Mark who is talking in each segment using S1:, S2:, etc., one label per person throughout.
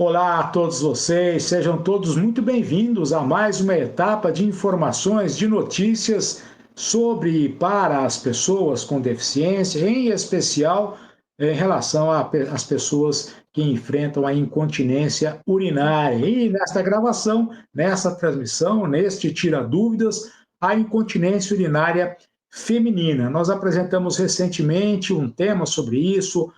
S1: Olá a todos vocês, sejam todos muito bem-vindos a mais uma etapa de informações, de notícias sobre e para as pessoas com deficiência, em especial em relação às pessoas que enfrentam a incontinência urinária. E nesta gravação, nessa transmissão, neste Tira Dúvidas, a incontinência urinária feminina. Nós apresentamos recentemente um tema sobre isso,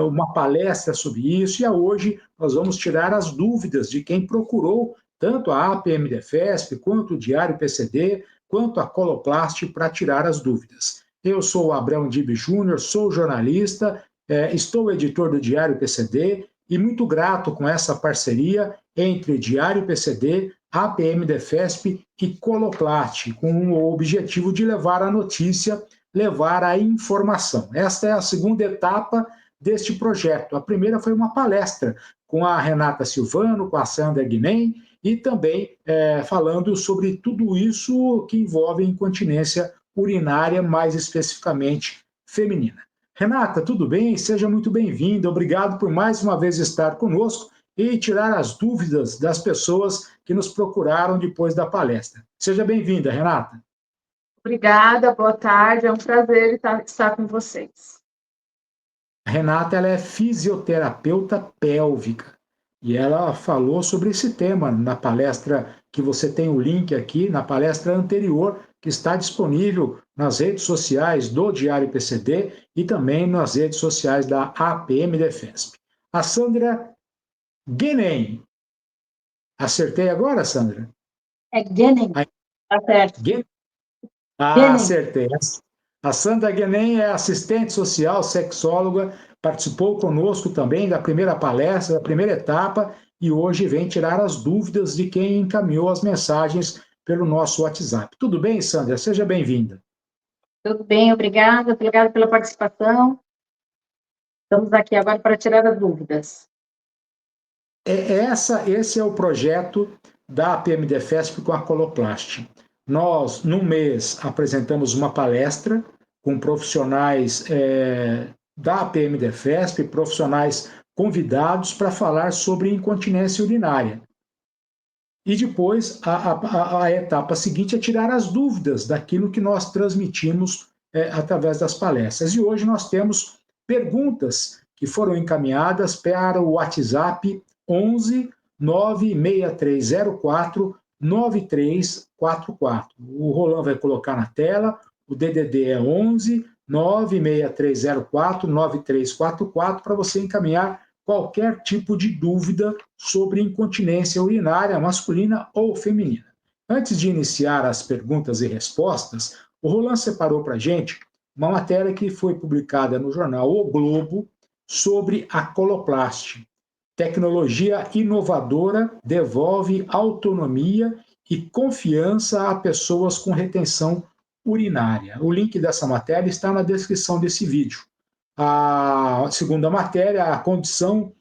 S1: uma palestra sobre isso, e hoje nós vamos tirar as dúvidas de quem procurou tanto a APMDefesp, quanto o Diário PCD, quanto a Coloplast para tirar as dúvidas. Eu sou o Abrão Dib Júnior, sou jornalista, estou editor do Diário PCD e muito grato com essa parceria entre o Diário PCD, APMDefesp e Coloplast, com o objetivo de levar a notícia, levar a informação. Esta é a segunda etapa deste projeto. A primeira foi uma palestra com a Renata Silvano, com a Sandra Guiné, e também falando sobre tudo isso que envolve incontinência urinária, mais especificamente feminina. Renata, tudo bem? Seja muito bem-vinda. Obrigado por mais uma vez estar conosco e tirar as dúvidas das pessoas que nos procuraram depois da palestra. Seja bem-vinda, Renata.
S2: Obrigada, boa tarde. É um prazer estar com vocês.
S1: A Renata ela é fisioterapeuta pélvica e ela falou sobre esse tema na palestra que você tem o link aqui, na palestra anterior, que está disponível nas redes sociais do Diário PCD e também nas redes sociais da APMDefesp. A Sandra Guenem. Acertei agora, Sandra?
S2: É Guenem, tá certo. Guenem.
S1: Acertei. A Sandra Guenem é assistente social, sexóloga, participou conosco também da primeira palestra, da primeira etapa, e hoje vem tirar as dúvidas de quem encaminhou as mensagens pelo nosso WhatsApp. Tudo bem, Sandra? Seja bem-vinda.
S2: Tudo bem, obrigada pela participação. Estamos aqui agora para tirar as dúvidas.
S1: Esse é o projeto da APMDefesp com a Coloplast. Nós, num mês, apresentamos uma palestra com profissionais da APMDefesp, profissionais convidados para falar sobre incontinência urinária. E depois, a etapa seguinte é tirar as dúvidas daquilo que nós transmitimos através das palestras. E hoje nós temos perguntas que foram encaminhadas para o WhatsApp 11 96304 9344. O Roland vai colocar na tela, o DDD é 11 96304 9344 para você encaminhar qualquer tipo de dúvida sobre incontinência urinária masculina ou feminina. Antes de iniciar as perguntas e respostas, o Roland separou para a gente uma matéria que foi publicada no jornal O Globo sobre a Coloplast. Tecnologia inovadora devolve autonomia e confiança a pessoas com retenção urinária. O link dessa matéria está na descrição desse vídeo. A segunda matéria, a condição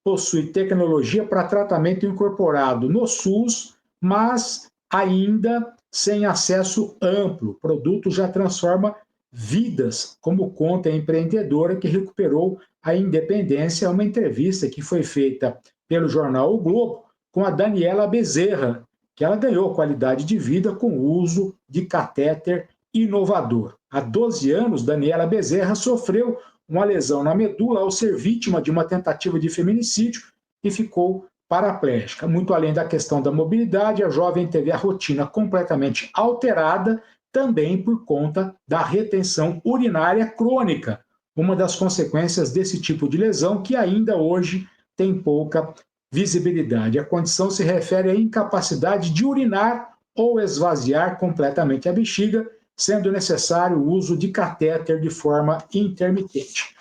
S1: possui tecnologia para tratamento incorporado no SUS, mas ainda sem acesso amplo. O produto já transforma vidas, como conta a empreendedora que recuperou a independência. Uma entrevista que foi feita pelo jornal O Globo com a Daniela Bezerra, que ela ganhou qualidade de vida com o uso de catéter inovador. Há 12 anos, Daniela Bezerra sofreu uma lesão na medula ao ser vítima de uma tentativa de feminicídio e ficou paraplégica. Muito além da questão da mobilidade, a jovem teve a rotina completamente alterada, também por conta da retenção urinária crônica, uma das consequências desse tipo de lesão que ainda hoje tem pouca visibilidade. A condição se refere à incapacidade de urinar ou esvaziar completamente a bexiga, sendo necessário o uso de catéter de forma intermitente.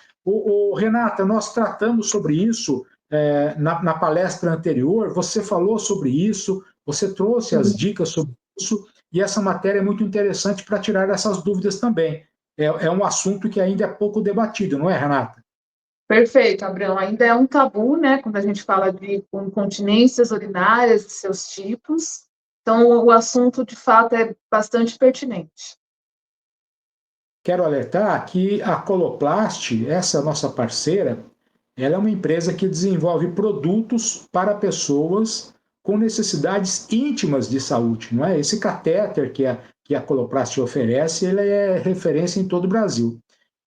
S1: Renata, nós tratamos sobre isso na palestra anterior, você falou sobre isso, você trouxe as dicas sobre isso, e essa matéria é muito interessante para tirar essas dúvidas também. É um assunto que ainda é pouco debatido, não é, Renata?
S2: Perfeito, Abrão. Ainda é um tabu, né, quando a gente fala de incontinências urinárias e seus tipos. Então, o assunto, de fato, é bastante pertinente.
S1: Quero alertar que a Coloplast, essa nossa parceira, ela é uma empresa que desenvolve produtos para pessoas com necessidades íntimas de saúde, não é? Esse catéter que a Coloplast oferece, ele é referência em todo o Brasil.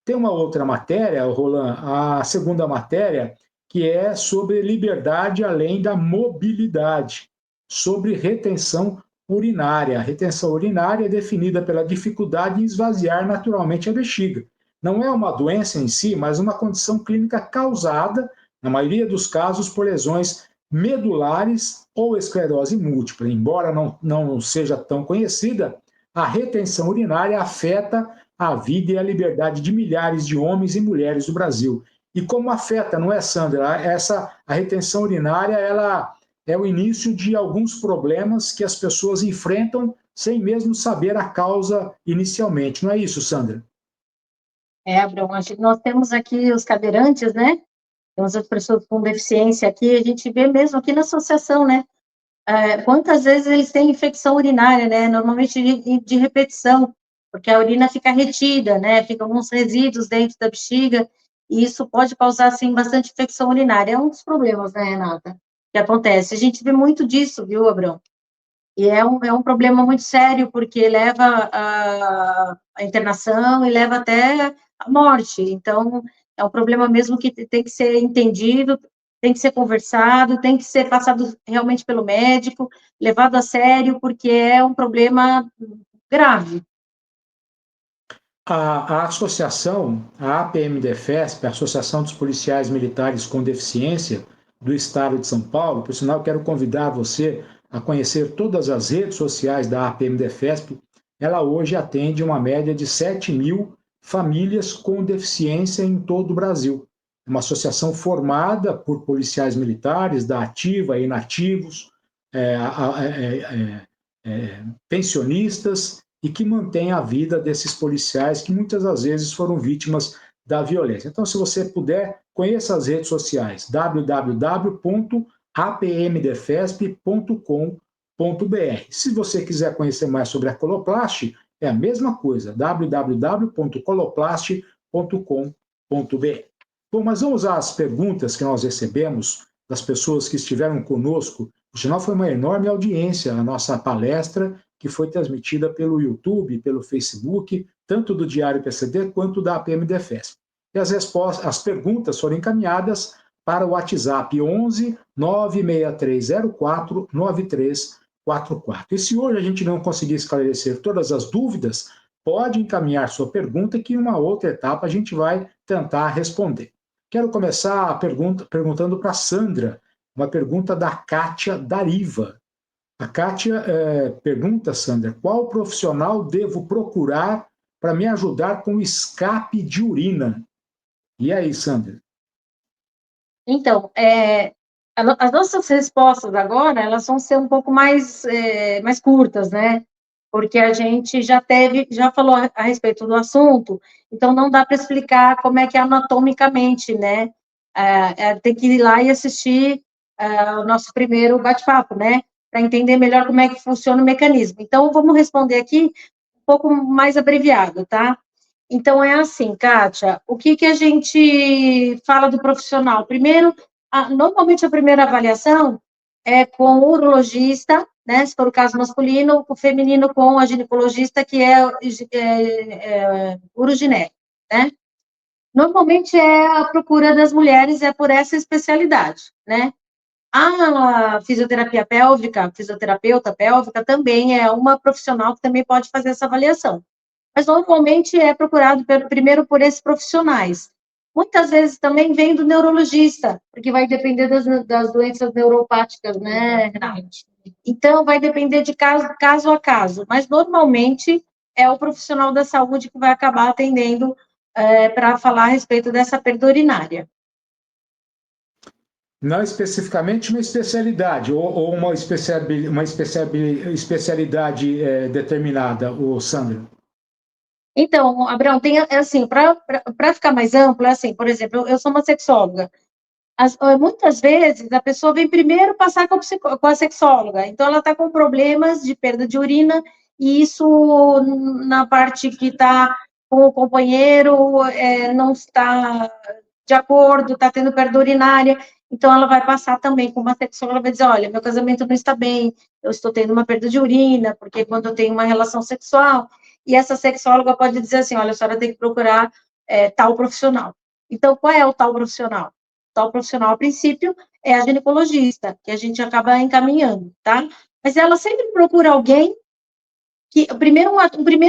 S1: Tem uma outra matéria, Roland, a segunda matéria, que é sobre liberdade além da mobilidade, sobre retenção urinária. A retenção urinária é definida pela dificuldade em esvaziar naturalmente a bexiga. Não é uma doença em si, mas uma condição clínica causada, na maioria dos casos, por lesões medulares ou esclerose múltipla. Embora não seja tão conhecida, a retenção urinária afeta a vida e a liberdade de milhares de homens e mulheres do Brasil. E como afeta, não é, Sandra? A retenção urinária, ela é o início de alguns problemas que as pessoas enfrentam sem mesmo saber a causa inicialmente. Não é isso, Sandra?
S3: Abrão, nós temos aqui os cadeirantes, né? Temos as pessoas com deficiência aqui, a gente vê mesmo aqui na associação, né? Quantas vezes eles têm infecção urinária, né? Normalmente de repetição, porque a urina fica retida, né? Ficam alguns resíduos dentro da bexiga, e isso pode causar, assim, bastante infecção urinária. É um dos problemas, né, Renata? Que acontece. A gente vê muito disso, viu, Abrão? E é um problema muito sério, porque leva a internação e leva até a morte. Então, é um problema mesmo que tem que ser entendido, tem que ser conversado, tem que ser passado realmente pelo médico, levado a sério, porque é um problema grave.
S1: A associação, a APMDefesp, a Associação dos Policiais Militares com Deficiência do Estado de São Paulo, por sinal, quero convidar você a conhecer todas as redes sociais da APMDefesp. Ela hoje atende uma média de 7.000 famílias com deficiência em todo o Brasil. É uma associação formada por policiais militares da ativa e inativos, pensionistas, e que mantém a vida desses policiais que muitas das vezes foram vítimas da violência. Então, se você puder, conheça as redes sociais www.apmdefesp.com.br. Se você quiser conhecer mais sobre a Coloplast, é a mesma coisa, www.coloplast.com.br. Bom, mas vamos às perguntas que nós recebemos das pessoas que estiveram conosco. Por sinal, foi uma enorme audiência a nossa palestra, que foi transmitida pelo YouTube, pelo Facebook, tanto do Diário PCD quanto da APMDefesp. E as perguntas foram encaminhadas para o WhatsApp 11 96304 9344. E se hoje a gente não conseguir esclarecer todas as dúvidas, pode encaminhar sua pergunta que em uma outra etapa a gente vai tentar responder. Quero começar perguntando para a Sandra, uma pergunta da Kátia Dariva. A Kátia pergunta, Sandra, qual profissional devo procurar para me ajudar com escape de urina? E aí, Sandra?
S3: Então, as nossas respostas agora, elas vão ser um pouco mais curtas, né? Porque a gente já falou a respeito do assunto, então não dá para explicar como é que é anatomicamente, né? Tem que ir lá e assistir o nosso primeiro bate-papo, né? Para entender melhor como é que funciona o mecanismo. Então, vamos responder aqui um pouco mais abreviado, tá? Então, é assim, Kátia, o que a gente fala do profissional? Primeiro, normalmente a primeira avaliação é com o urologista, né, se for o caso masculino, o feminino com a ginecologista, que é uroginéco, né? Normalmente a procura das mulheres é por essa especialidade, né? A fisioterapia pélvica, fisioterapeuta pélvica, também é uma profissional que também pode fazer essa avaliação. Mas normalmente é procurado primeiro por esses profissionais. Muitas vezes também vem do neurologista, porque vai depender das doenças neuropáticas, né, Renato? Então, vai depender de caso a caso, mas normalmente é o profissional da saúde que vai acabar atendendo para falar a respeito dessa perda urinária.
S1: Não especificamente uma especialidade, ou uma especialidade determinada, Sandra?
S3: Então, Abraão, tem assim, para ficar mais amplo, é assim, por exemplo, eu sou uma sexóloga. Muitas vezes a pessoa vem primeiro passar com a sexóloga, então ela está com problemas de perda de urina, e isso na parte que está com o companheiro não está de acordo, está tendo perda urinária, então ela vai passar também com uma sexóloga, vai dizer, olha, meu casamento não está bem, eu estou tendo uma perda de urina, porque quando eu tenho uma relação sexual, e essa sexóloga pode dizer assim, olha, a senhora tem que procurar tal profissional. Então, qual é o tal profissional? Tal profissional, a princípio, é a ginecologista, que a gente acaba encaminhando, tá? Mas ela sempre procura alguém que, o primeiro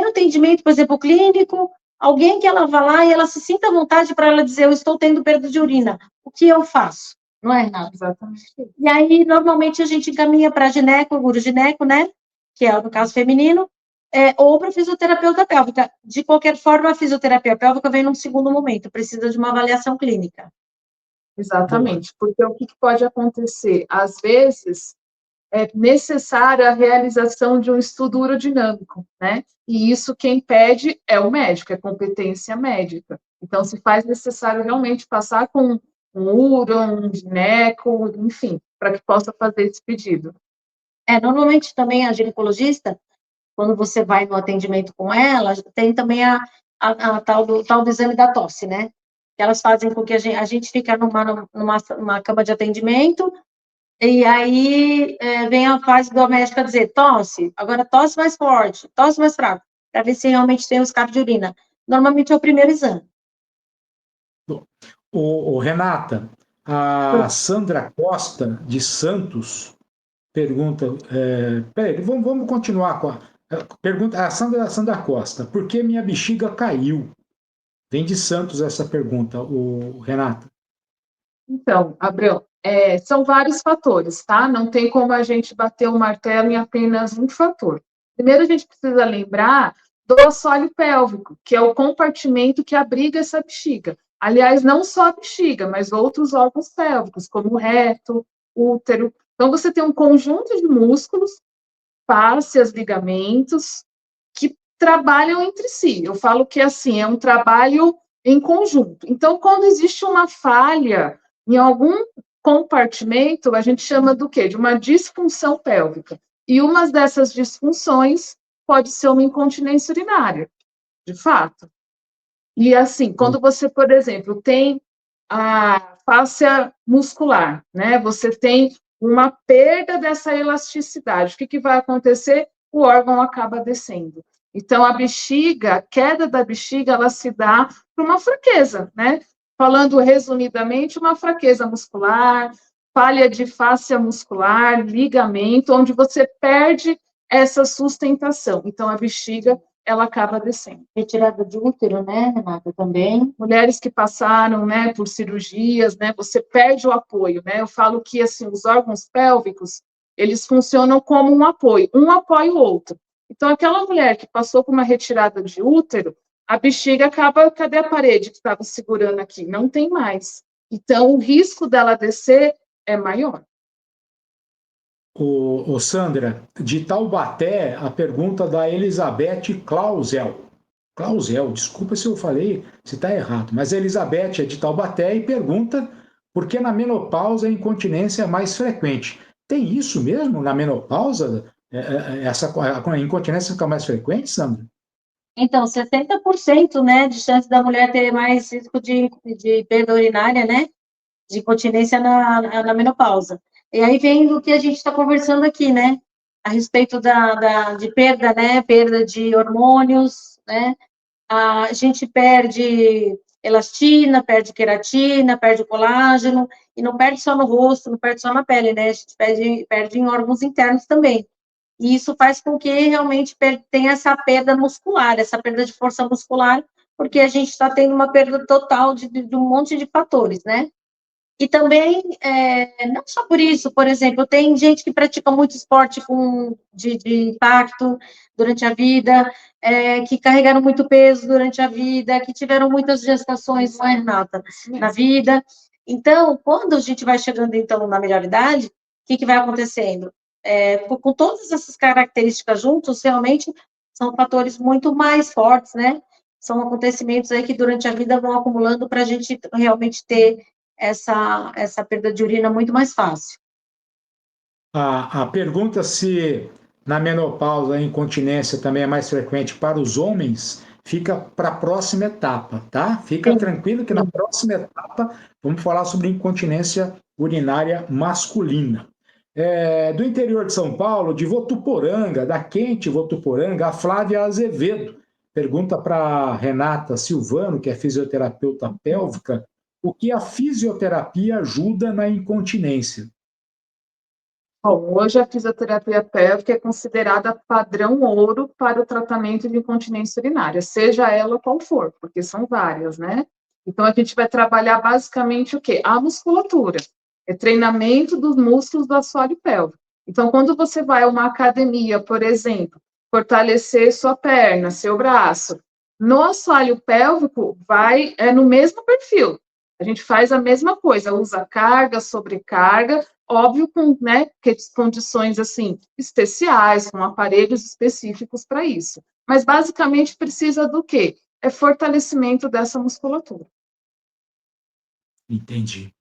S3: atendimento, por exemplo, clínico, alguém que ela vá lá e ela se sinta à vontade para ela dizer, eu estou tendo perda de urina, o que eu faço? Não é, Renato?
S2: Exatamente.
S3: E aí, normalmente, a gente encaminha para gineco, urogineco, né? Que é, no caso, feminino, ou para fisioterapeuta pélvica. De qualquer forma, a fisioterapia pélvica vem num segundo momento, precisa de uma avaliação clínica.
S2: Exatamente, porque o que pode acontecer? Às vezes, é necessária a realização de um estudo urodinâmico, né? E isso quem pede é o médico, é competência médica. Então, se faz necessário realmente passar com um uro, um gineco, enfim, para que possa fazer esse pedido.
S3: Normalmente também a ginecologista, quando você vai no atendimento com ela, tem também a tal do exame da tosse, né? Que elas fazem com que a gente fica numa cama de atendimento, e aí vem a fase do médico dizer, tosse, agora tosse mais forte, tosse mais fraco, para ver se realmente tem os escape de urina. Normalmente é o primeiro exame.
S1: Renata, a Sandra Costa, de Santos, pergunta. Peraí, vamos continuar com a pergunta. A Sandra Costa, por que minha bexiga caiu? Vem de Santos essa pergunta, o Renata.
S2: Então, Abreu, são vários fatores, tá? Não tem como a gente bater o martelo em apenas um fator. Primeiro, a gente precisa lembrar do assoalho pélvico, que é o compartimento que abriga essa bexiga. Aliás, não só a bexiga, mas outros órgãos pélvicos, como o reto, útero. Então, você tem um conjunto de músculos, fáscias, ligamentos, que trabalham entre si. Eu falo que, assim, é um trabalho em conjunto. Então, quando existe uma falha em algum compartimento, a gente chama do quê? De uma disfunção pélvica. E uma dessas disfunções pode ser uma incontinência urinária, de fato. E assim, quando você, por exemplo, tem a fáscia muscular, né? Você tem uma perda dessa elasticidade. O que vai acontecer? O órgão acaba descendo. Então, a bexiga, a queda da bexiga, ela se dá por uma fraqueza, né? Falando resumidamente, uma fraqueza muscular, falha de fáscia muscular, ligamento, onde você perde essa sustentação. Então, a bexiga, ela acaba descendo.
S3: Retirada de útero, né, Renata, também.
S2: Mulheres que passaram, né, por cirurgias, né, você perde o apoio, né? Eu falo que, assim, os órgãos pélvicos, eles funcionam como um apoia o outro. Então, aquela mulher que passou por uma retirada de útero, a bexiga acaba, cadê a parede que estava segurando aqui? Não tem mais. Então, o risco dela descer é maior.
S1: Sandra, de Taubaté, a pergunta da Elizabeth Clausel. Clausel, desculpa se eu falei, se está errado, mas a Elizabeth é de Taubaté e pergunta por que na menopausa a incontinência é mais frequente. Tem isso mesmo na menopausa? A incontinência fica mais frequente, Sandra?
S3: Então, 70%, né, de chance da mulher ter mais risco de perda urinária, né, de incontinência na menopausa. E aí vem do que a gente está conversando aqui, né, a respeito de perda, né, perda de hormônios, né, a gente perde elastina, perde queratina, perde colágeno, e não perde só no rosto, não perde só na pele, né, a gente perde em órgãos internos também. E isso faz com que realmente tenha essa perda muscular, essa perda de força muscular, porque a gente está tendo uma perda total de um monte de fatores, né? E também, não só por isso, por exemplo, tem gente que pratica muito esporte de impacto durante a vida, que carregaram muito peso durante a vida, que tiveram muitas gestações, não é, Renata, na vida. Então, quando a gente vai chegando, então, na melhor idade, o que vai acontecendo? Com todas essas características juntos, realmente, são fatores muito mais fortes, né? São acontecimentos aí que durante a vida vão acumulando para a gente realmente ter essa perda de urina muito mais fácil.
S1: A pergunta se na menopausa a incontinência também é mais frequente para os homens fica para a próxima etapa, tá? Fica tranquilo que na próxima etapa etapa, vamos falar sobre incontinência urinária masculina. Do interior de São Paulo, de Votuporanga, da quente Votuporanga, a Flávia Azevedo pergunta para Renata Silvano, que é fisioterapeuta pélvica, o que a fisioterapia ajuda na incontinência.
S2: Bom, hoje a fisioterapia pélvica é considerada padrão ouro para o tratamento de incontinência urinária, seja ela qual for, porque são várias, né? Então, a gente vai trabalhar basicamente o quê? A musculatura. É treinamento dos músculos do assoalho pélvico. Então, quando você vai a uma academia, por exemplo, fortalecer sua perna, seu braço, no assoalho pélvico é no mesmo perfil. A gente faz a mesma coisa, usa carga, sobrecarga, óbvio, com, né, condições assim especiais, com aparelhos específicos para isso. Mas basicamente precisa do quê? É fortalecimento dessa musculatura.
S1: Entendi.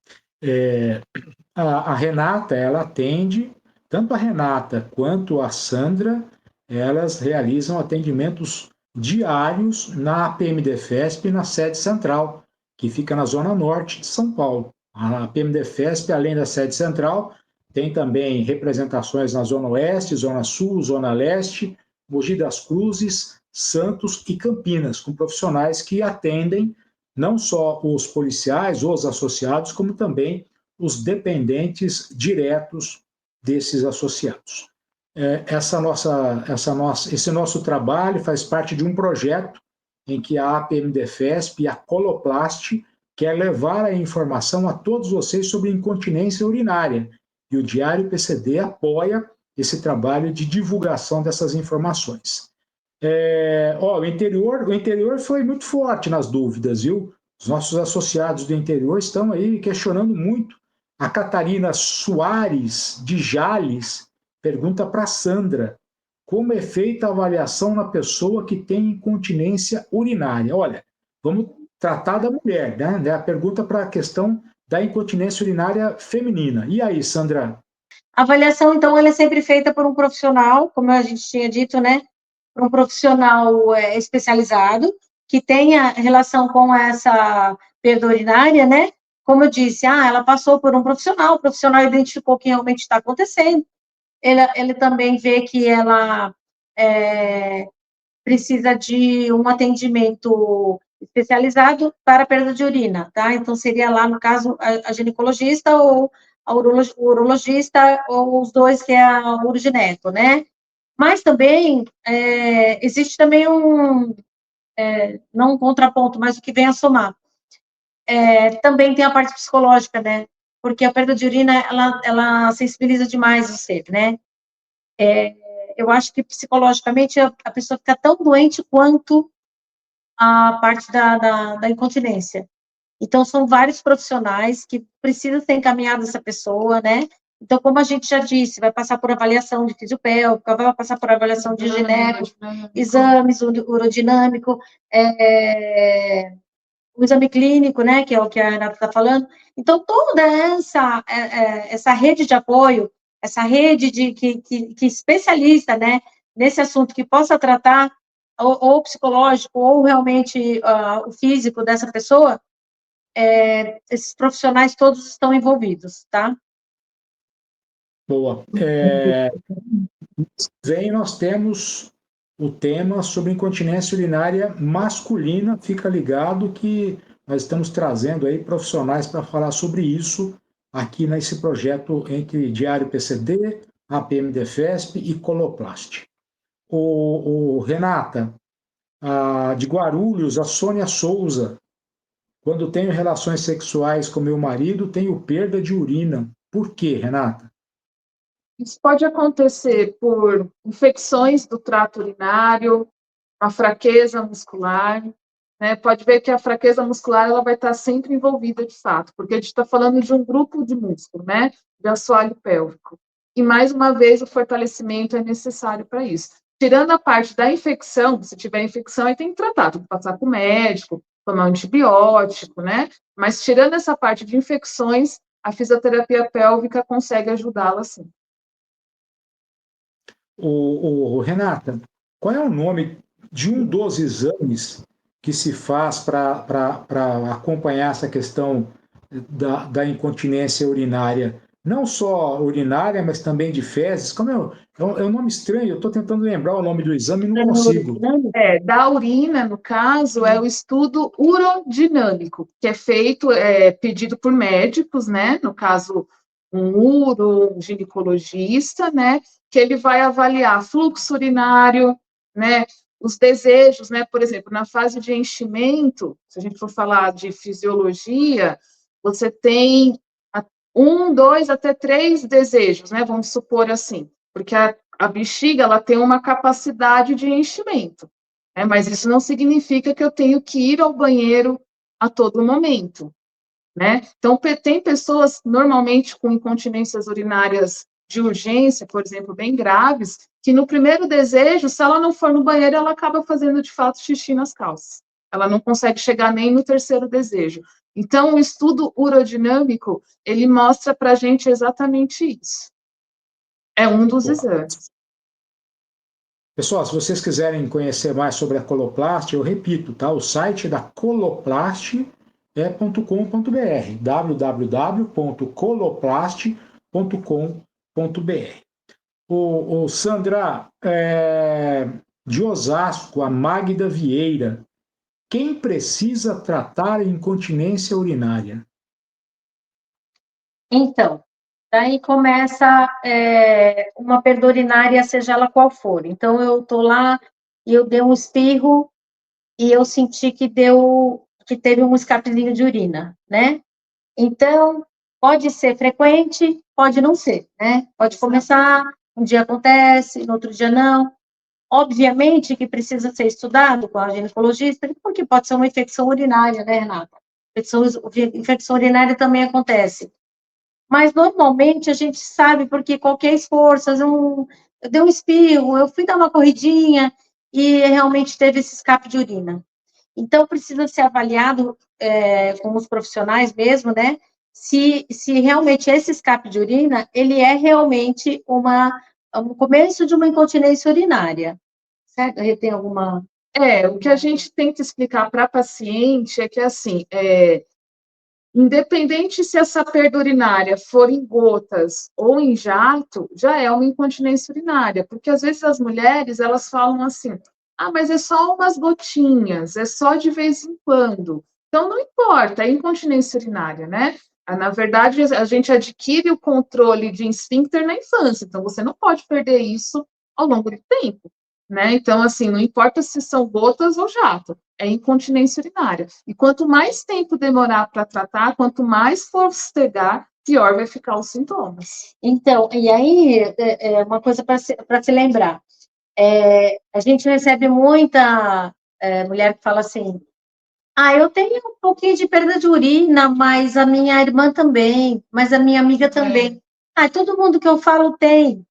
S1: A Renata, ela atende, tanto a Renata quanto a Sandra, elas realizam atendimentos diários na PMDFESP, na sede central, que fica na zona norte de São Paulo. A PMDFESP, além da sede central, tem também representações na zona oeste, zona sul, zona leste, Mogi das Cruzes, Santos e Campinas, com profissionais que atendem não só os policiais ou os associados, como também os dependentes diretos desses associados. Esse nosso trabalho faz parte de um projeto em que a APMDFESP e a Coloplast quer levar a informação a todos vocês sobre incontinência urinária. E o Diário PCD apoia esse trabalho de divulgação dessas informações. O interior foi muito forte nas dúvidas, viu? Os nossos associados do interior estão aí questionando muito. A Catarina Soares, de Jales, pergunta para a Sandra, como é feita a avaliação na pessoa que tem incontinência urinária? Olha, vamos tratar da mulher, né? A pergunta para a questão da incontinência urinária feminina. E aí, Sandra?
S3: A avaliação, então, ela é sempre feita por um profissional, como a gente tinha dito, né? Por um profissional especializado, que tenha relação com essa perda urinária, né? Como eu disse, ela passou por um profissional, o profissional identificou o que realmente está acontecendo, ele também vê que ela precisa de um atendimento especializado para perda de urina, tá? Então, seria lá, no caso, a ginecologista ou o urologista, ou os dois, que é a urogineco, né? Mas também, existe também não um contraponto, mas o que vem a somar. Também tem a parte psicológica, né? Porque a perda de urina, ela sensibiliza demais o ser, né? Eu acho que psicologicamente a pessoa fica tão doente quanto a parte da incontinência. Então, são vários profissionais que precisam ser encaminhados essa pessoa, né? Então, como a gente já disse, vai passar por avaliação de fisiopélvica, vai passar por avaliação de gineco, exames urodinâmico, o exame clínico, né, que é o que a Renata está falando. Então, toda essa rede de apoio, essa rede que especialista, né, nesse assunto, que possa tratar ou psicológico, ou realmente o físico dessa pessoa, esses profissionais todos estão envolvidos, tá?
S1: Boa. Nós temos o tema sobre incontinência urinária masculina. Fica ligado que nós estamos trazendo aí profissionais para falar sobre isso aqui nesse projeto entre Diário PCD, APMDFESP e Coloplast. Renata, de Guarulhos, a Sônia Souza, quando tenho relações sexuais com meu marido, tenho perda de urina. Por quê, Renata?
S2: Isso pode acontecer por infecções do trato urinário, uma fraqueza muscular, né? Pode ver que a fraqueza muscular ela vai estar sempre envolvida de fato, porque a gente está falando de um grupo de músculo, né? De assoalho pélvico. E mais uma vez o fortalecimento é necessário para isso. Tirando a parte da infecção, se tiver infecção, aí tem que tratar, tem que passar com o médico, tomar um antibiótico, né? Mas tirando essa parte de infecções, a fisioterapia pélvica consegue ajudá-la sim.
S1: Renata, qual é o nome de dos exames que se faz para acompanhar essa questão da incontinência urinária, não só urinária, mas também de fezes. Como é um nome estranho, eu estou tentando lembrar o nome do exame e não consigo.
S2: Da urina, no caso, é o estudo urodinâmico, que é feito, pedido por médicos, né? No caso, um ginecologista, né? Que ele vai avaliar fluxo urinário, né? Os desejos, né? Por exemplo, na fase de enchimento, se a gente for falar de fisiologia, você tem 1, 2, até 3 desejos, né? Vamos supor assim, porque a bexiga, ela tem uma capacidade de enchimento, né? Mas isso não significa que eu tenho que ir ao banheiro a todo momento, né? Então, tem pessoas, normalmente, com incontinências urinárias de urgência, por exemplo, bem graves, que no primeiro desejo, se ela não for no banheiro, ela acaba fazendo, de fato, xixi nas calças. Ela não consegue chegar nem no terceiro desejo. Então, o estudo urodinâmico, ele mostra para a gente exatamente isso. É um dos exames.
S1: Pessoal, se vocês quiserem conhecer mais sobre a Coloplast, eu repito, tá? O site da Coloplast é .com.br, www.coloplast.com.br. O Sandra, de Osasco, a Magda Vieira, quem precisa tratar incontinência urinária?
S3: Então, daí começa uma perda urinária, seja ela qual for. Então, eu estou lá e eu dei um espirro e eu senti que teve um escapezinho de urina, né? Então, pode ser frequente, pode não ser, né? Pode começar, um dia acontece, no outro dia não. Obviamente que precisa ser estudado com a ginecologista, porque pode ser uma infecção urinária, né, Renata? Infecção urinária também acontece. Mas, normalmente, a gente sabe, porque qualquer esforço, eu dei um espirro, eu fui dar uma corridinha e realmente teve esse escape de urina. Então, precisa ser avaliado com os profissionais mesmo, né? Se realmente esse escape de urina, ele é realmente um começo de uma incontinência urinária. Certo? Tem alguma...
S2: O que a gente tenta explicar para a paciente é que, assim, independente se essa perda urinária for em gotas ou em jato, já é uma incontinência urinária, porque às vezes as mulheres, elas falam assim, mas é só umas gotinhas, é só de vez em quando. Então, não importa, é incontinência urinária, né? Na verdade, a gente adquire o controle de esfíncter na infância, então você não pode perder isso ao longo do tempo, né? Então, assim, não importa se são gotas ou jato, é incontinência urinária. E quanto mais tempo demorar para tratar, quanto mais postergar, pior vai ficar os sintomas.
S3: Então, e aí, uma coisa para se lembrar, a gente recebe muita mulher que fala assim, eu tenho um pouquinho de perda de urina, mas a minha irmã também, mas a minha amiga também. Todo mundo que eu falo tem.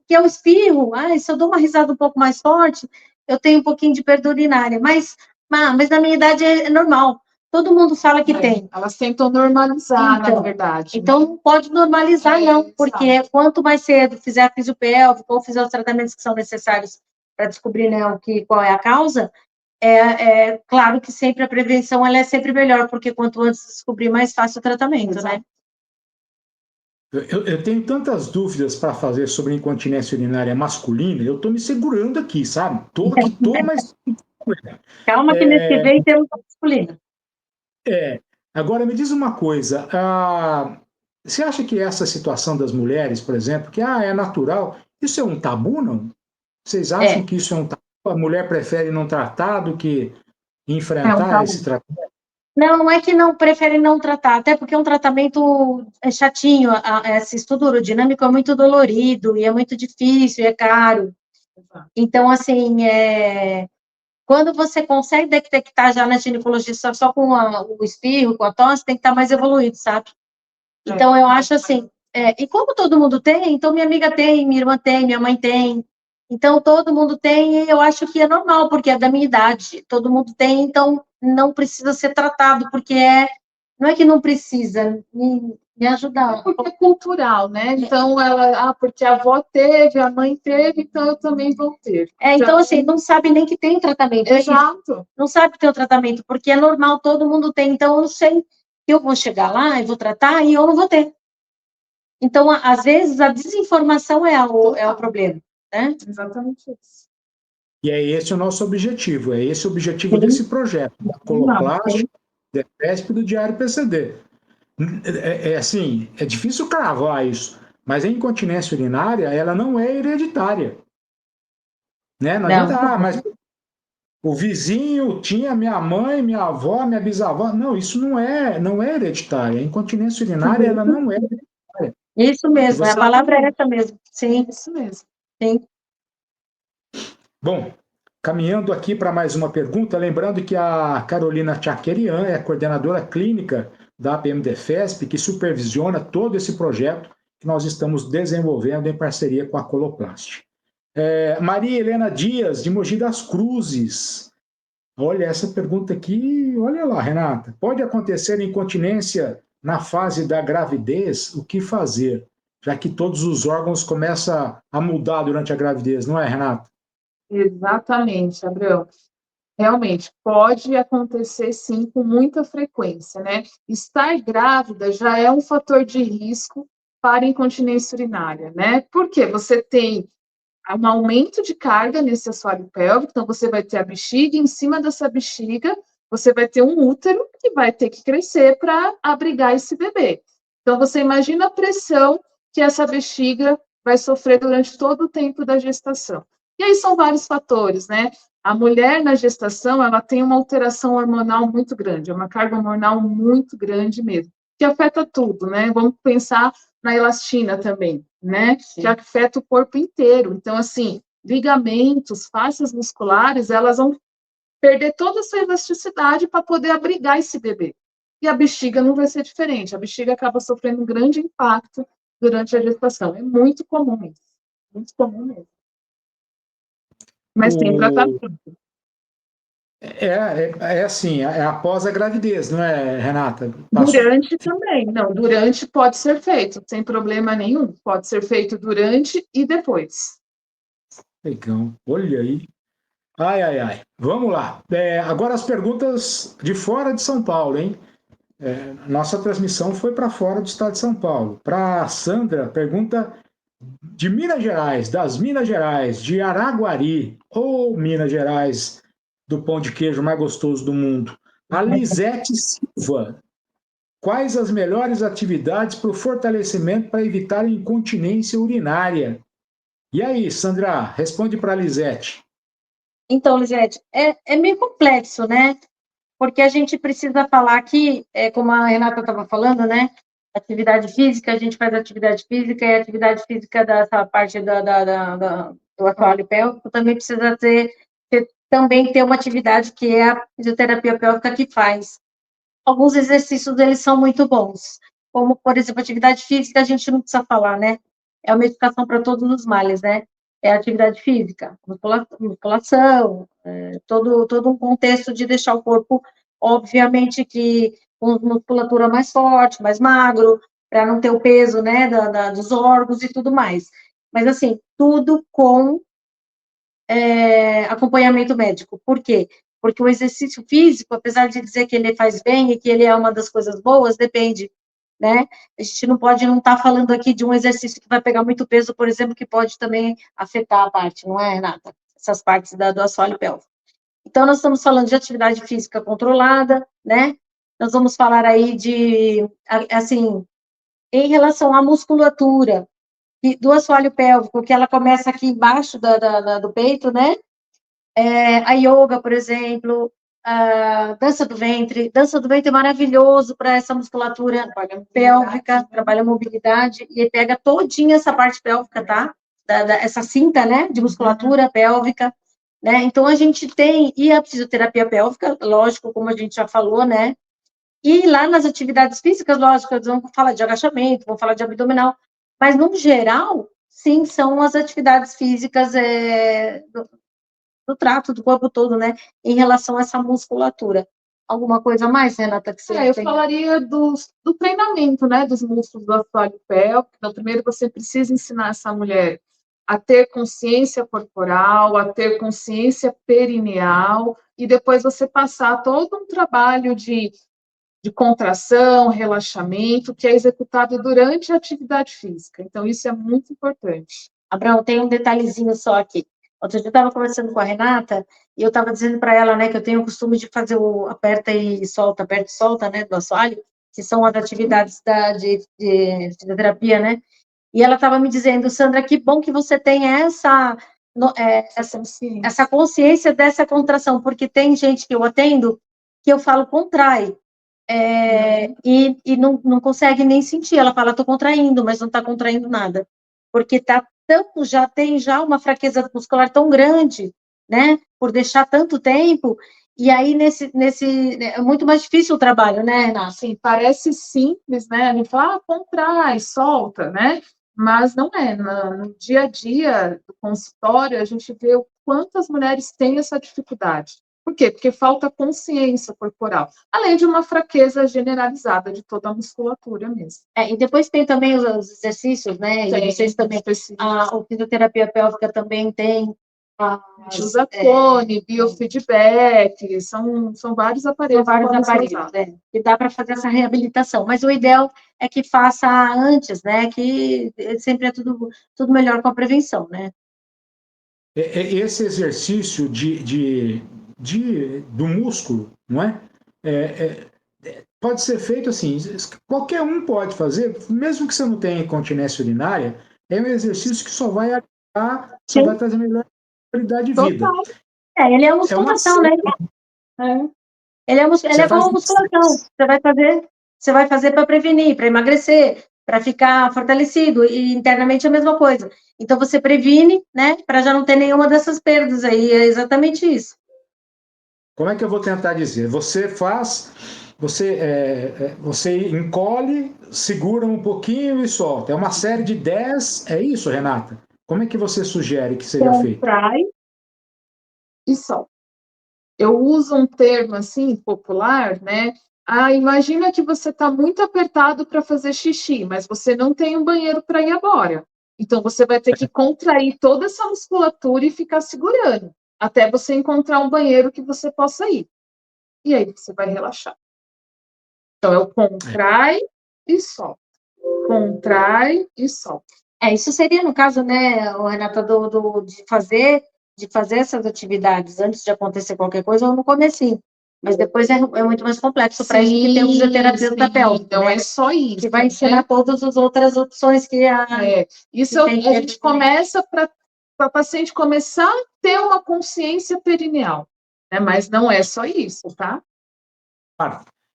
S3: Que eu espirro, se eu dou uma risada um pouco mais forte, eu tenho um pouquinho de perda urinária, mas na minha idade é normal. Todo mundo fala que tem.
S2: Elas tentam normalizar, na verdade.
S3: Então, não pode normalizar, não, porque quanto mais cedo fizer a fisiopélvica ou fizer os tratamentos que são necessários para descobrir, né, qual é a causa, claro que sempre a prevenção ela é sempre melhor, porque quanto antes descobrir, mais fácil o tratamento, né?
S1: Eu tenho tantas dúvidas para fazer sobre incontinência urinária masculina, eu estou me segurando aqui, sabe? Mas...
S3: Calma que nesse que vem temos a masculina.
S1: Agora, me diz uma coisa, você acha que essa situação das mulheres, por exemplo, que é natural, isso é um tabu, não? Vocês acham que isso é um tabu? A mulher prefere não tratar do que enfrentar esse tratamento?
S3: Não é que não prefere não tratar, até porque é um tratamento chatinho, esse estudo urodinâmico é muito dolorido, e é muito difícil, e é caro. Então, assim, quando você consegue detectar já na ginecologia só com o espirro, com a tosse, tem que estar mais evoluído, sabe? Então, eu acho assim, e como todo mundo tem, então minha amiga tem, minha irmã tem, minha mãe tem, então todo mundo tem, e eu acho que é normal, porque é da minha idade, todo mundo tem, então não precisa ser tratado, porque não é que não precisa, me ajudar.
S2: Porque é cultural, né? Então, porque a avó teve, a mãe teve, então eu também vou ter.
S3: Então, assim, não sabe nem que tem tratamento.
S2: Exato.
S3: Não sabe que tem o tratamento, porque é normal, todo mundo tem, então eu não sei eu vou chegar lá e vou tratar e eu não vou ter. Então, às vezes, a desinformação é o problema, né?
S2: Exatamente isso.
S1: E é esse o nosso objetivo, é esse o objetivo desse projeto, da Coloplast, da EFESP e do Diário PCD. Assim, é difícil cravar isso, mas a incontinência urinária, ela não é hereditária. Né? Não adianta, mas o vizinho tinha minha mãe, minha avó, minha bisavó. Não, isso não é hereditária. A incontinência urinária, ela não é hereditária.
S3: Isso mesmo, a palavra é essa mesmo. Sim,
S2: isso mesmo.
S3: Sim.
S1: Bom, caminhando aqui para mais uma pergunta, lembrando que a Carolina Tchakerian é a coordenadora clínica da APM-DEFESP, que supervisiona todo esse projeto que nós estamos desenvolvendo em parceria com a Coloplast. Maria Helena Dias, de Mogi das Cruzes. Olha, essa pergunta aqui, olha lá, Renata. Pode acontecer incontinência na fase da gravidez? O que fazer? Já que todos os órgãos começam a mudar durante a gravidez, não é, Renata?
S2: Exatamente, Abreu. Realmente, pode acontecer sim com muita frequência, né? Estar grávida já é um fator de risco para incontinência urinária, né? Porque você tem um aumento de carga nesse assoalho pélvico, então você vai ter a bexiga, e em cima dessa bexiga você vai ter um útero que vai ter que crescer para abrigar esse bebê. Então você imagina a pressão que essa bexiga vai sofrer durante todo o tempo da gestação. E aí são vários fatores, né? A mulher na gestação, ela tem uma alteração hormonal muito grande, é uma carga hormonal muito grande mesmo, que afeta tudo, né? Vamos pensar na elastina também, né? Sim. Que afeta o corpo inteiro. Então, assim, ligamentos, fáscias musculares, elas vão perder toda a sua elasticidade para poder abrigar esse bebê. E a bexiga não vai ser diferente. A bexiga acaba sofrendo um grande impacto durante a gestação. É muito comum isso. Muito comum mesmo. Mas tem tratamento.
S1: Assim, é após a gravidez, não é, Renata?
S2: Durante também, não, durante pode ser feito, sem problema nenhum, pode ser feito durante e depois.
S1: Legal, olha aí. Ai. Vamos lá. Agora as perguntas de fora de São Paulo, hein? Nossa transmissão foi para fora do estado de São Paulo. Para a Sandra, pergunta de Minas Gerais, das Minas Gerais, de Araguari, ou Minas Gerais, do pão de queijo mais gostoso do mundo. A Lisete Silva. Quais as melhores atividades para o fortalecimento para evitar incontinência urinária? E aí, Sandra, responde para a Lisete.
S3: Então, Lisete, é meio complexo, né? Porque a gente precisa falar aqui, como a Renata estava falando, né? Atividade física, a gente faz atividade física, e a atividade física dessa parte do assoalho pélvico também precisa também ter uma atividade que é a fisioterapia pélvica que faz. Alguns exercícios, eles são muito bons, como, por exemplo, atividade física, a gente não precisa falar, né? É uma educação para todos os males, né? É atividade física, musculação, todo um contexto de deixar o corpo, obviamente, que com musculatura mais forte, mais magro, para não ter o peso, né, dos órgãos e tudo mais. Mas, assim, tudo com acompanhamento médico. Por quê? Porque o exercício físico, apesar de dizer que ele faz bem e que ele é uma das coisas boas, depende, né? A gente não pode não estar falando aqui de um exercício que vai pegar muito peso, por exemplo, que pode também afetar a parte, não é, Renata? Essas partes do assoalho pélvico. Então, nós estamos falando de atividade física controlada, né? Nós vamos falar aí de, assim, em relação à musculatura do assoalho pélvico, que ela começa aqui embaixo do peito, né? A yoga, por exemplo, a dança do ventre. Dança do ventre é maravilhoso para essa musculatura pélvica, trabalha a mobilidade e pega todinha essa parte pélvica, tá? Essa cinta, né, de musculatura pélvica, né? Então, a gente tem, e a fisioterapia pélvica, lógico, como a gente já falou, né? E lá nas atividades físicas, lógico, vamos falar de agachamento, vamos falar de abdominal, mas, no geral, sim, são as atividades físicas do trato do corpo todo, né, em relação a essa musculatura. Alguma coisa mais, Renata, que você
S2: eu falaria do treinamento, né, dos músculos do assoalho pélvico. Então, primeiro você precisa ensinar essa mulher a ter consciência corporal, a ter consciência perineal, e depois você passar todo um trabalho de de contração, relaxamento, que é executado durante a atividade física. Então, isso é muito importante.
S3: Abraão, tem um detalhezinho só aqui. Outro dia eu estava conversando com a Renata e eu estava dizendo para ela, né, que eu tenho o costume de fazer o aperta e solta, né, do assoalho, que são as atividades de fisioterapia, né? E ela estava me dizendo, Sandra, que bom que você tem essa consciência dessa contração, porque tem gente que eu atendo que eu falo contrai, e não consegue nem sentir. Ela fala, estou contraindo, mas não está contraindo nada, porque já tem uma fraqueza muscular tão grande, né, por deixar tanto tempo, e aí é muito mais difícil o trabalho, né, Renata?
S2: Sim, parece simples, né, a gente fala, contrai, solta, né, mas não é. No dia a dia do consultório, a gente vê o quanto as mulheres têm essa dificuldade. Por quê? Porque falta consciência corporal, além de uma fraqueza generalizada de toda a musculatura mesmo.
S3: E depois tem também os exercícios, né?
S2: Tem,
S3: e vocês também, a fisioterapia pélvica também tem.
S2: Usa cone, biofeedback, são vários aparelhos.
S3: Que dá para fazer essa reabilitação, mas o ideal é que faça antes, né? Que sempre é tudo melhor com a prevenção, né?
S1: Esse exercício do músculo, não é? Pode ser feito assim, qualquer um pode fazer, mesmo que você não tenha incontinência urinária, é um exercício que só vai ajudar, só vai trazer melhor qualidade de vida.
S3: Ele é uma musculação, né? Ele é como uma musculação. Você vai fazer para prevenir, para emagrecer, para ficar fortalecido, e internamente é a mesma coisa. Então, você previne, né, para já não ter nenhuma dessas perdas aí, é exatamente isso.
S1: Como é que eu vou tentar dizer? Você encolhe, segura um pouquinho e solta. É uma série de 10, é isso, Renata? Como é que você sugere que seja feito?
S2: Contrai e solta. Eu uso um termo assim popular, né? Imagina que você está muito apertado para fazer xixi, mas você não tem um banheiro para ir agora. Então você vai ter que contrair toda essa musculatura e ficar segurando até você encontrar um banheiro que você possa ir. E aí você vai relaxar. Então eu contrai e solta. Contrai e solta.
S3: Isso seria no caso, né, Renata, de fazer essas atividades antes de acontecer qualquer coisa ou no comecinho. Mas depois é muito mais complexo para isso que tem o fisioterapeuta pélvico.
S2: Não é só isso.
S3: Que vai ensinar todas as outras opções que a.
S2: Isso a gente começa para a paciente começar a ter uma consciência perineal, né? Mas não é só isso, tá?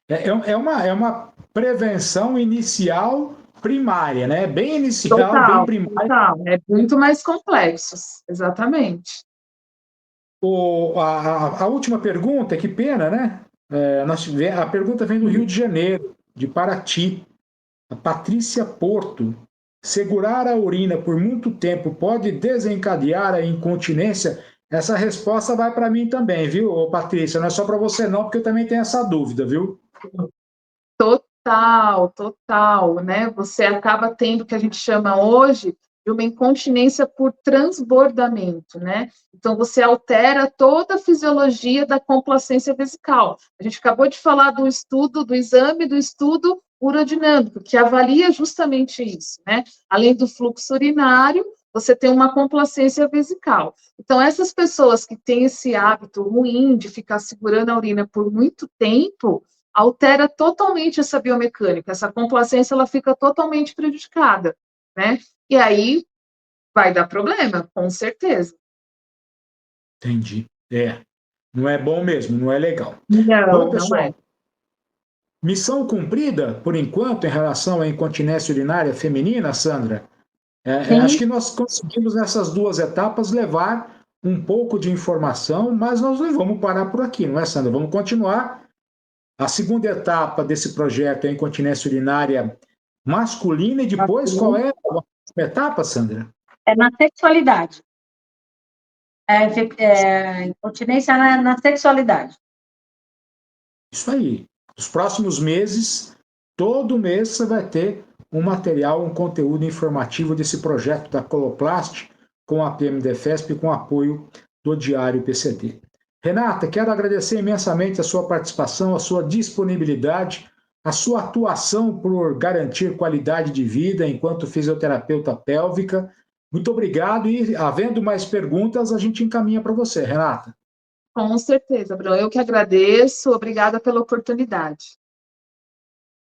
S1: É uma prevenção inicial primária, né? Bem inicial,
S2: total,
S1: bem primária.
S2: Total. É muito mais complexo, exatamente.
S1: A última pergunta, que pena, né? A pergunta vem do Rio de Janeiro, de Paraty. A Patrícia Porto. Segurar a urina por muito tempo pode desencadear a incontinência? Essa resposta vai para mim também, viu, Patrícia? Não é só para você não, porque eu também tenho essa dúvida, viu?
S2: Total, né? Você acaba tendo o que a gente chama hoje de uma incontinência por transbordamento, né? Então, você altera toda a fisiologia da complacência vesical. A gente acabou de falar do exame do estudo urodinâmico, que avalia justamente isso, né? Além do fluxo urinário, você tem uma complacência vesical. Então, essas pessoas que têm esse hábito ruim de ficar segurando a urina por muito tempo, altera totalmente essa biomecânica, essa complacência ela fica totalmente prejudicada, né? E aí vai dar problema, com certeza.
S1: Entendi. Não é bom mesmo, não é legal.
S2: Não,
S1: pessoal,
S2: não é.
S1: Missão cumprida, por enquanto, em relação à incontinência urinária feminina, Sandra? Acho que nós conseguimos, nessas duas etapas, levar um pouco de informação, mas nós não vamos parar por aqui, não é, Sandra? Vamos continuar. A segunda etapa desse projeto é a incontinência urinária masculina, e depois qual é a etapa, Sandra?
S3: É na sexualidade. Incontinência na sexualidade.
S1: Isso aí. Nos próximos meses, todo mês você vai ter um material, um conteúdo informativo desse projeto da Coloplast com a PMDFESP e com apoio do Diário PCD. Renata, quero agradecer imensamente a sua participação, a sua disponibilidade. a sua atuação por garantir qualidade de vida enquanto fisioterapeuta pélvica. Muito obrigado e, havendo mais perguntas, a gente encaminha para você, Renata.
S2: Com certeza, Bruno. Eu que agradeço. Obrigada pela oportunidade.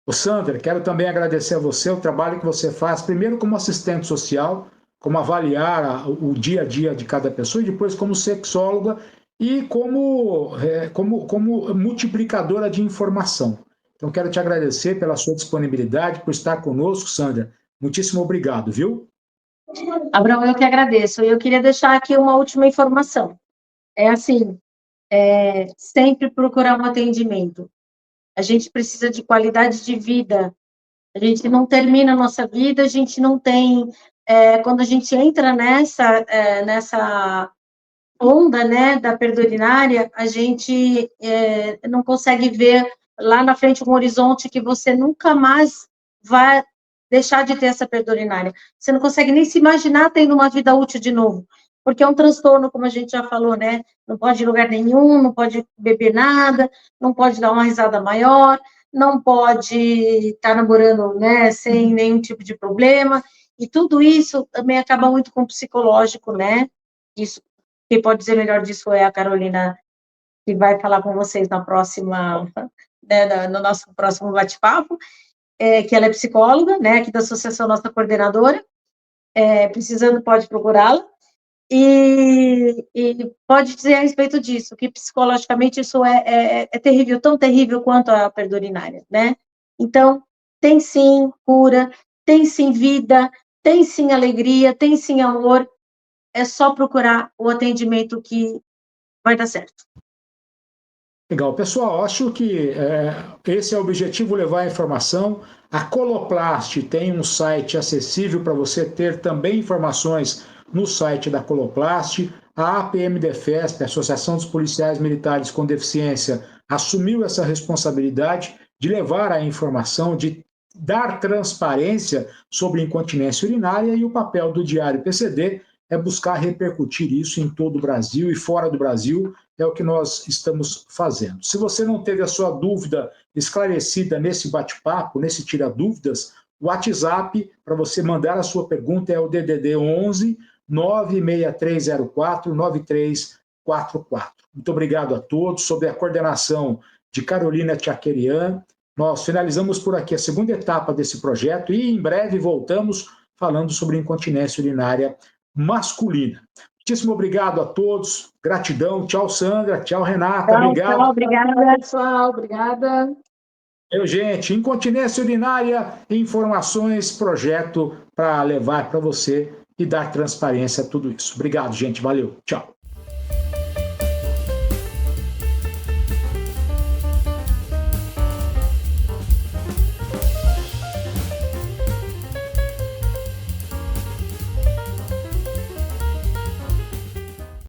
S1: O Sandra, quero também agradecer a você o trabalho que você faz, primeiro como assistente social, como avaliar o dia a dia de cada pessoa, e depois como sexóloga e como multiplicadora de informação. Então, quero te agradecer pela sua disponibilidade, por estar conosco, Sandra. Muitíssimo obrigado, viu?
S3: Abraão, eu que agradeço. Eu queria deixar aqui uma última informação. É assim, sempre procurar um atendimento. A gente precisa de qualidade de vida. A gente não termina a nossa vida, a gente não tem... quando a gente entra nessa onda, né, da perda urinária, a gente não consegue ver lá na frente um horizonte que você nunca mais vai deixar de ter essa perda urinária. Você não consegue nem se imaginar tendo uma vida útil de novo, porque é um transtorno, como a gente já falou, né, não pode ir em lugar nenhum, não pode beber nada, não pode dar uma risada maior, não pode estar namorando, né, sem nenhum tipo de problema, e tudo isso também acaba muito com o psicológico, né, isso. Quem pode dizer melhor disso é a Carolina, que vai falar com vocês na próxima, né, no nosso próximo bate-papo, que ela é psicóloga, né, aqui da associação, nossa coordenadora, precisando pode procurá-la, e pode dizer a respeito disso, que psicologicamente isso é terrível, tão terrível quanto a perda urinária, né? Então, tem sim cura, tem sim vida, tem sim alegria, tem sim amor, é só procurar o atendimento que vai dar certo.
S1: Legal. Pessoal, acho que esse é o objetivo, levar a informação. A Coloplast tem um site acessível para você ter também informações no site da Coloplast. A APMDefesp, a Associação dos Policiais Militares com Deficiência, assumiu essa responsabilidade de levar a informação, de dar transparência sobre incontinência urinária, e o papel do Diário PCD é buscar repercutir isso em todo o Brasil e fora do Brasil. É o que nós estamos fazendo. Se você não teve a sua dúvida esclarecida nesse bate-papo, nesse Tira Dúvidas, o WhatsApp para você mandar a sua pergunta é o DDD 11 96304 9344. Muito obrigado a todos, sob a coordenação de Carolina Tchaquerian. Nós finalizamos por aqui a segunda etapa desse projeto e em breve voltamos falando sobre incontinência urinária masculina. Muitíssimo obrigado a todos, gratidão, tchau Sandra, tchau Renata, obrigado.
S2: Tchau, obrigada, pessoal, obrigada.
S1: Gente, incontinência urinária, informações, projeto para levar para você e dar transparência a tudo isso. Obrigado, gente, valeu, tchau.